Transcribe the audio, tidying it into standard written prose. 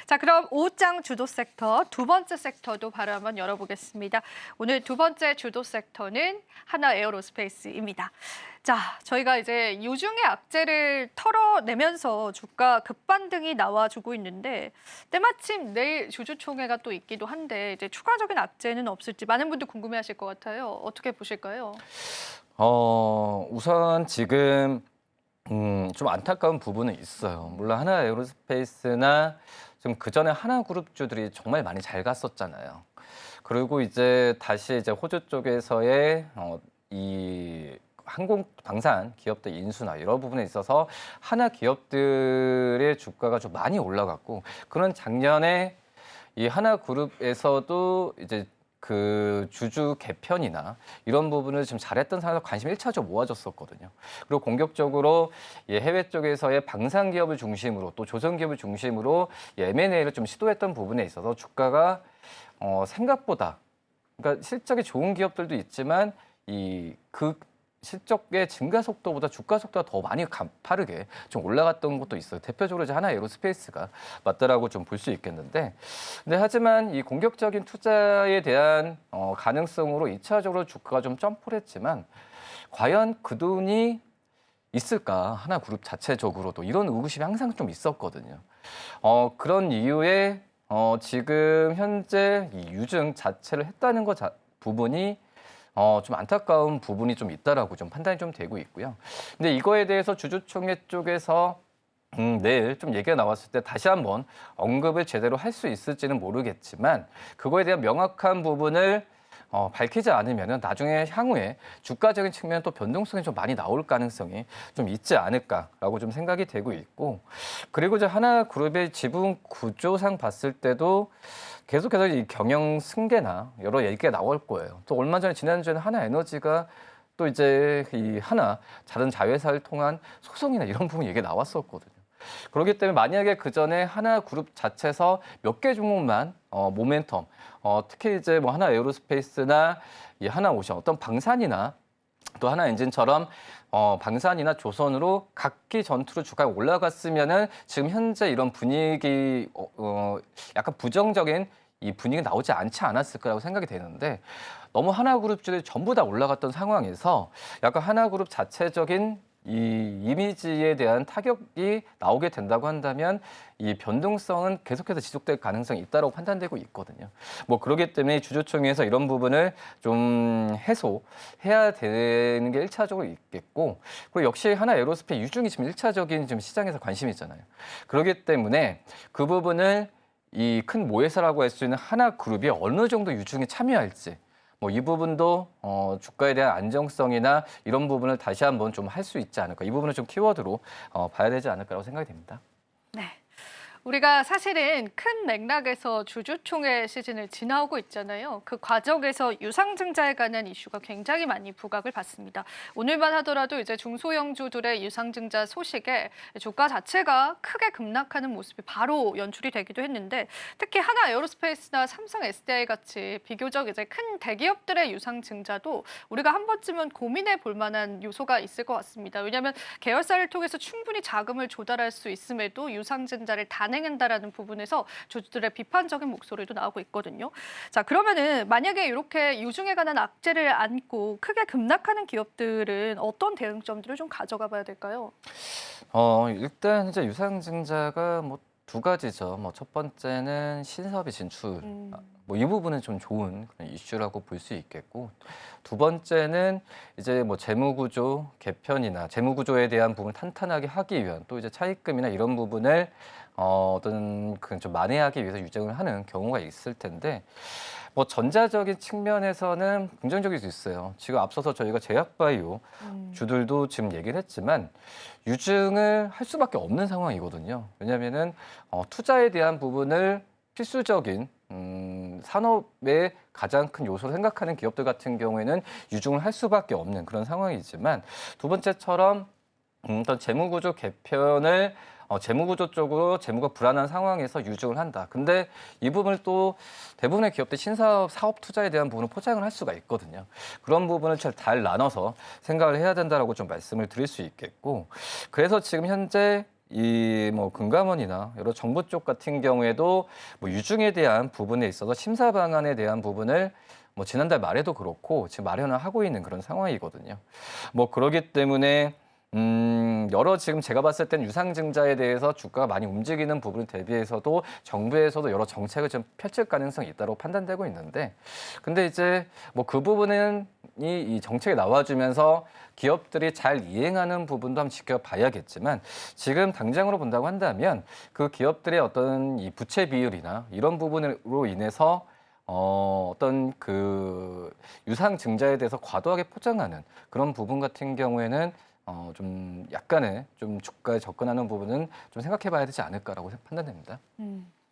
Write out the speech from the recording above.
자, 그럼 오장 주도 섹터 두 번째 섹터도 바로 한번 열어보겠습니다. 오늘 두 번째 주도 섹터는 하나 에어로스페이스입니다. 자, 저희가 이제 유중의 악재를 털어내면서 주가 급반등이 나와주고 있는데 때마침 내일 주주총회가 또 있기도 한데 이제 추가적인 악재는 없을지 많은 분들 궁금해하실 것 같아요. 어떻게 보실까요? 우선 지금 좀 안타까운 부분은 있어요. 물론 하나 에어로스페이스나 좀 그전에 하나그룹주들이 정말 많이 잘 갔었잖아요. 그리고 이제 다시 이제 호주 쪽에서의 이 항공 방산 기업들 인수나 이런 부분에 있어서 하나 기업들의 주가가 좀 많이 올라갔고, 그런 작년에 이 하나그룹에서도 이제 그 주주 개편이나 이런 부분을 좀 잘했던 상황에서 관심이 일차적으로 모아졌었거든요. 그리고 공격적으로 해외 쪽에서의 방산 기업을 중심으로 또 조선 기업을 중심으로 M&A를 좀 시도했던 부분에 있어서 주가가 생각보다, 그러니까 실적이 좋은 기업들도 있지만 그 실적의 증가 속도보다 주가 속도가 더 많이 가파르게 좀 올라갔던 것도 있어요. 대표적으로 이제 하나 에어로스페이스가 맞다라고 좀 볼 수 있겠는데, 근데 하지만 이 공격적인 투자에 대한 가능성으로 2차적으로 주가가 좀 점프를 했지만 과연 그 돈이 있을까? 하나 그룹 자체적으로도 이런 의구심이 항상 좀 있었거든요. 그런 이유에 지금 현재 이 유증 자체를 했다는 부분이 좀 안타까운 부분이 좀 있다라고 좀 판단이 좀 되고 있고요. 근데 이거에 대해서 주주총회 쪽에서 내일 좀 얘기가 나왔을 때 다시 한번 언급을 제대로 할 수 있을지는 모르겠지만, 그거에 대한 명확한 부분을 밝히지 않으면 나중에 향후에 주가적인 측면 또 변동성이 좀 많이 나올 가능성이 좀 있지 않을까라고 좀 생각이 되고 있고, 그리고 이제 하나그룹의 지분 구조상 봤을 때도 계속해서 이 경영 승계나 여러 얘기가 나올 거예요. 또 얼마 전에 지난주에는 하나에너지가 또 이제 이 하나 다른 자회사를 통한 소송이나 이런 부분 얘기가 나왔었거든요. 그렇기 때문에 만약에 그 전에 하나그룹 자체에서 몇 개 종목만 모멘텀, 특히 이제 뭐 하나 에어로스페이스나 이 하나오션 어떤 방산이나 또 하나엔진처럼 방산이나 조선으로 각기 전투로 주가가 올라갔으면은 지금 현재 이런 분위기 약간 부정적인 이 분위기가 나오지 않지 않았을 거라고 생각이 되는데, 너무 하나그룹주들이 전부 다 올라갔던 상황에서 약간 하나그룹 자체적인 이 이미지에 대한 타격이 나오게 된다고 한다면 이 변동성은 계속해서 지속될 가능성이 있다고 판단되고 있거든요. 뭐 그렇기 때문에 주주총회에서 이런 부분을 좀 해소해야 되는 게 일차적으로 있겠고, 그리고 역시 하나 에어로스페이스 유중이 지금 일차적인 지금 시장에서 관심이 있잖아요. 그렇기 때문에 그 부분을 이 큰 모회사라고 할 수 있는 하나그룹이 어느 정도 유중에 참여할지, 뭐 이 부분도 주가에 대한 안정성이나 이런 부분을 다시 한번 좀 할 수 있지 않을까, 이 부분을 좀 키워드로 봐야 되지 않을까라고 생각이 됩니다. 네. 우리가 사실은 큰 맥락에서 주주총회 시즌을 지나오고 있잖아요. 그 과정에서 유상증자에 관한 이슈가 굉장히 많이 부각을 받습니다. 오늘만 하더라도 이제 중소형주들의 유상증자 소식에 주가 자체가 크게 급락하는 모습이 바로 연출이 되기도 했는데, 특히 하나 에어로스페이스나 삼성 SDI 같이 비교적 이제 큰 대기업들의 유상증자도 우리가 한 번쯤은 고민해 볼 만한 요소가 있을 것 같습니다. 왜냐하면 계열사를 통해서 충분히 자금을 조달할 수 있음에도 유상증자를 단행한다라는 부분에서 주주들의 비판적인 목소리도 나오고 있거든요. 자, 그러면은 만약에 이렇게 유중에 관한 악재를 안고 크게 급락하는 기업들은 어떤 대응점들을 좀 가져가 봐야 될까요? 일단 이제 유상증자가 뭐 두 가지죠. 뭐 첫 번째는 신사업의 진출. 뭐 이 부분은 좀 좋은 그런 이슈라고 볼 수 있겠고, 두 번째는 이제 뭐 재무구조 개편이나 재무구조에 대한 부분 탄탄하게 하기 위한 또 이제 차입금이나 이런 부분을 어떤 그 좀 만회하기 위해서 유증을 하는 경우가 있을 텐데, 뭐 전자적인 측면에서는 긍정적일 수 있어요. 지금 앞서서 저희가 제약바이오 주들도 지금 얘기를 했지만 유증을 할 수밖에 없는 상황이거든요. 왜냐하면은 투자에 대한 부분을 필수적인 산업의 가장 큰 요소로 생각하는 기업들 같은 경우에는 유증을 할 수밖에 없는 그런 상황이지만, 두 번째처럼 어떤 재무구조 개편을 재무구조 쪽으로 재무가 불안한 상황에서 유증을 한다. 근데 이 부분을 또 대부분의 기업들 신사업, 사업 투자에 대한 부분을 포장을 할 수가 있거든요. 그런 부분을 잘 나눠서 생각을 해야 된다라고 좀 말씀을 드릴 수 있겠고, 그래서 지금 현재 이 뭐 금감원이나 여러 정부 쪽 같은 경우에도 뭐 유증에 대한 부분에 있어서 심사 방안에 대한 부분을 뭐 지난달 말에도 그렇고 지금 마련을 하고 있는 그런 상황이거든요. 뭐 그러기 때문에 여러 지금 제가 봤을 땐 유상증자에 대해서 주가가 많이 움직이는 부분을 대비해서도 정부에서도 여러 정책을 좀 펼칠 가능성이 있다고 판단되고 있는데, 근데 이제 뭐 그 부분은 이 정책이 나와주면서 기업들이 잘 이행하는 부분도 한번 지켜봐야겠지만, 지금 당장으로 본다고 한다면 그 기업들의 어떤 이 부채 비율이나 이런 부분으로 인해서 어떤 그 유상 증자에 대해서 과도하게 포장하는 그런 부분 같은 경우에는 좀 약간의 좀 주가에 접근하는 부분은 좀 생각해봐야 되지 않을까라고 판단됩니다.